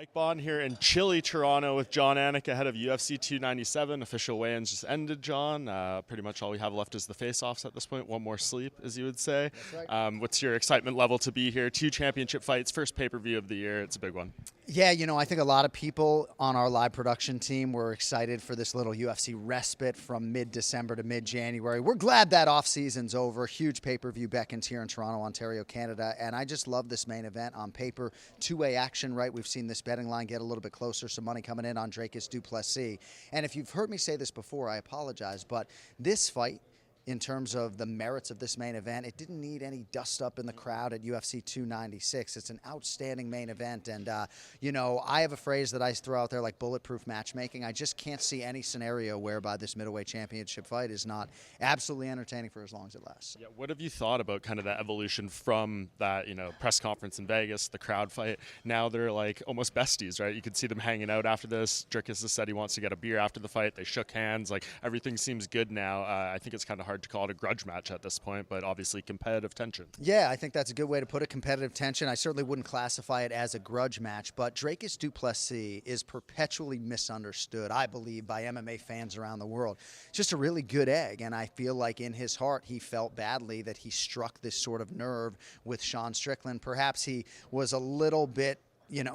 Mike Bohn here in chilly Toronto with Jon Anik ahead of UFC 297. Official weigh-ins just ended, John. Pretty much all we have left is the face-offs at this point. One more sleep, as you would say. That's right. What's your excitement level to be here? 2 championship fights, first pay-per-view of the year. It's a big one. Yeah, I think a lot of people on our live production team were excited for this little UFC respite from mid-December to mid-January. We're glad that off-season's over. Huge pay-per-view beckons here in Toronto, Ontario, Canada. And I just love this main event on paper. Two-way action, right? We've seen this betting line get a little bit closer. Some money coming in on Dricus Du Plessis. And if you've heard me say this before, I apologize. But this fight, in terms of the merits of this main event, it didn't need any dust up in the crowd at UFC 296. It's an outstanding main event. And, I have a phrase that I throw out there like bulletproof matchmaking. I just can't see any scenario whereby this middleweight championship fight is not absolutely entertaining for as long as it lasts. Yeah, what have you thought about kind of that evolution from that, press conference in Vegas, the crowd fight? Now they're like almost besties, right? You can see them hanging out after this. Dricus has said he wants to get a beer after the fight. They shook hands. Like, everything seems good now. I think it's kind of hard to call it a grudge match at this point, but obviously competitive tension. Yeah, I think that's a good way to put it, competitive tension. I certainly wouldn't classify it as a grudge match, but Dricus Du Plessis is perpetually misunderstood, I believe, by MMA fans around the world. Just a really good egg, and I feel like in his heart he felt badly that he struck this sort of nerve with Sean Strickland. Perhaps he was a little bit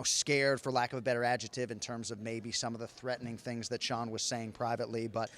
scared, for lack of a better adjective, in terms of maybe some of the threatening things that Sean was saying privately, but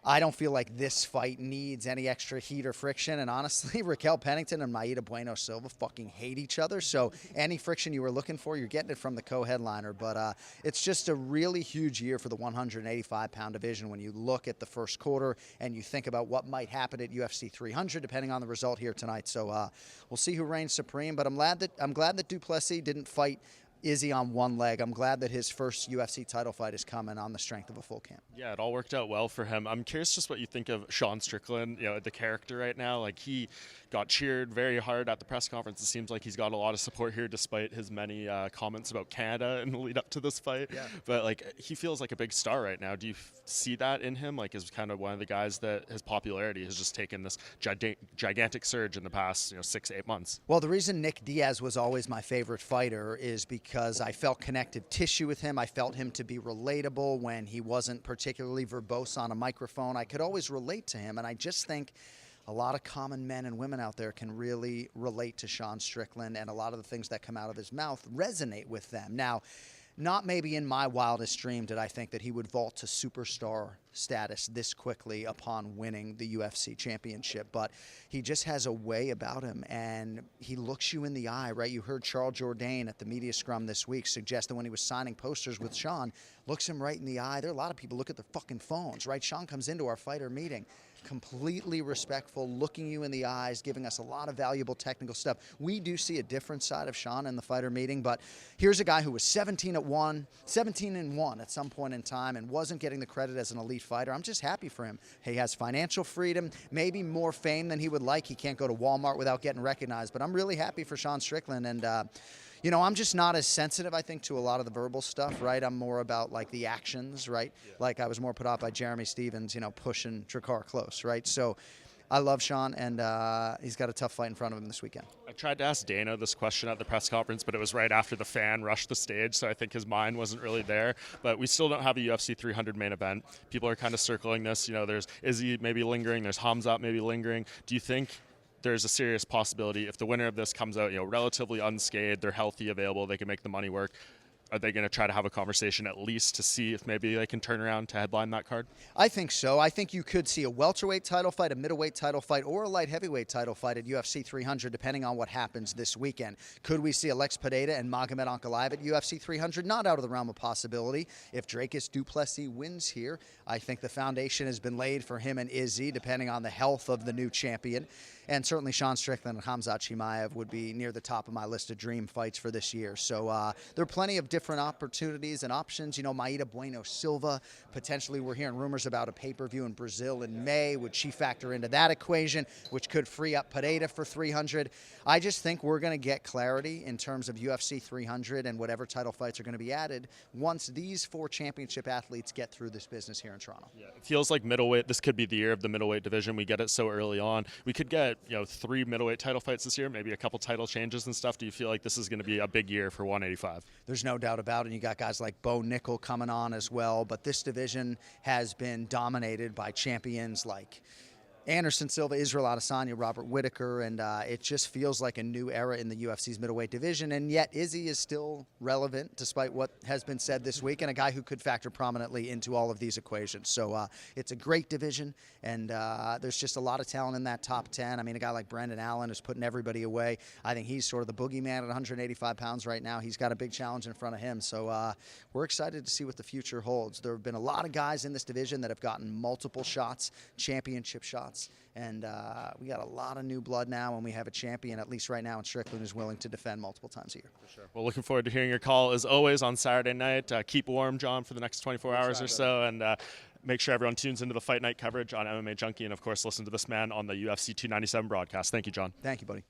I don't feel like this fight needs any extra heat or friction. And honestly, Raquel Pennington and Maida Bueno-Silva fucking hate each other. So any friction you were looking for, you're getting it from the co-headliner. But it's just a really huge year for the 185-pound division when you look at the first quarter and you think about what might happen at UFC 300, depending on the result here tonight. So we'll see who reigns supreme. But I'm glad that Du Plessis didn't fight Izzy on one leg. I'm glad that his first UFC title fight is coming on the strength of a full camp. Yeah, it all worked out well for him. I'm curious just what you think of Sean Strickland, the character right now. Like, he got cheered very hard at the press conference. It seems like he's got a lot of support here despite his many comments about Canada in the lead up to this fight. Yeah. But, he feels like a big star right now. Do you see that in him? Like, as kind of one of the guys that his popularity has just taken this gigantic surge in the past, 6-8 months? Well, the reason Nick Diaz was always my favorite fighter is because I felt connective tissue with him. I felt him to be relatable when he wasn't particularly verbose on a microphone. I could always relate to him, and I just think a lot of common men and women out there can really relate to Sean Strickland, and a lot of the things that come out of his mouth resonate with them. Now, not maybe in my wildest dream did I think that he would vault to superstar status this quickly upon winning the UFC championship, but he just has a way about him, and he looks you in the eye, right? You heard Charles Jourdain at the media scrum this week suggest that when he was signing posters with Sean, looks him right in the eye. There are a lot of people look at their fucking phones, right? Sean comes into our fighter meeting completely respectful, looking you in the eyes, giving us a lot of valuable technical stuff. We do see a different side of Sean in the fighter meeting, but here's a guy who was 17-1 at some point in time and wasn't getting the credit as an elite fighter. I'm just happy for him. He has financial freedom, maybe more fame than he would like. He can't go to Walmart without getting recognized, but I'm really happy for Sean Strickland. And I'm just not as sensitive, I think, to a lot of the verbal stuff, right? I'm more about, the actions, right? Yeah. Like, I was more put off by Jeremy Stevens, pushing Drakkar close, right? So I love Sean, and he's got a tough fight in front of him this weekend. I tried to ask Dana this question at the press conference, but it was right after the fan rushed the stage, so I think his mind wasn't really there. But we still don't have a UFC 300 main event. People are kind of circling this. There's Izzy maybe lingering. There's Hamzat maybe lingering. Do you think there's a serious possibility if the winner of this comes out, relatively unscathed, they're healthy, available, they can make the money work? Are they going to try to have a conversation at least to see if maybe they can turn around to headline that card? I think so. I think you could see a welterweight title fight, a middleweight title fight, or a light heavyweight title fight at UFC 300, depending on what happens this weekend. Could we see Alex Pereira and Magomed Ankalaev at UFC 300? Not out of the realm of possibility. If Dricus Du Plessis wins here, I think the foundation has been laid for him and Izzy, depending on the health of the new champion. And certainly Sean Strickland and Hamzat Chimaev would be near the top of my list of dream fights for this year. So there are plenty of different opportunities and options. Maida Bueno-Silva, potentially we're hearing rumors about a pay-per-view in Brazil in May. Would she factor into that equation, which could free up Pereira for 300? I just think we're going to get clarity in terms of UFC 300 and whatever title fights are going to be added once these 4 championship athletes get through this business here in Toronto. Yeah, it feels like middleweight, this could be the year of the middleweight division. We get it so early on. We could get 3 middleweight title fights this year, maybe a couple title changes and stuff. Do you feel like this is going to be a big year for 185? There's no doubt. doubt about it. And you got guys like Bohn coming on as well. But this division has been dominated by champions like Anderson Silva, Israel Adesanya, Robert Whittaker, and it just feels like a new era in the UFC's middleweight division. And yet Izzy is still relevant despite what has been said this week, and a guy who could factor prominently into all of these equations. So it's a great division, and there's just a lot of talent in that top 10. I mean, a guy like Brendan Allen is putting everybody away. I think he's sort of the boogeyman at 185 pounds right now. He's got a big challenge in front of him. So we're excited to see what the future holds. There have been a lot of guys in this division that have gotten multiple shots, championship shots. And we got a lot of new blood now, and we have a champion, at least right now, in Strickland, who's willing to defend multiple times a year. For sure. Well, looking forward to hearing your call, as always, on Saturday night. Keep warm, Jon, for the next 24 hours or so, and make sure everyone tunes into the Fight Night coverage on MMA Junkie, and, of course, listen to this man on the UFC 297 broadcast. Thank you, Jon. Thank you, buddy.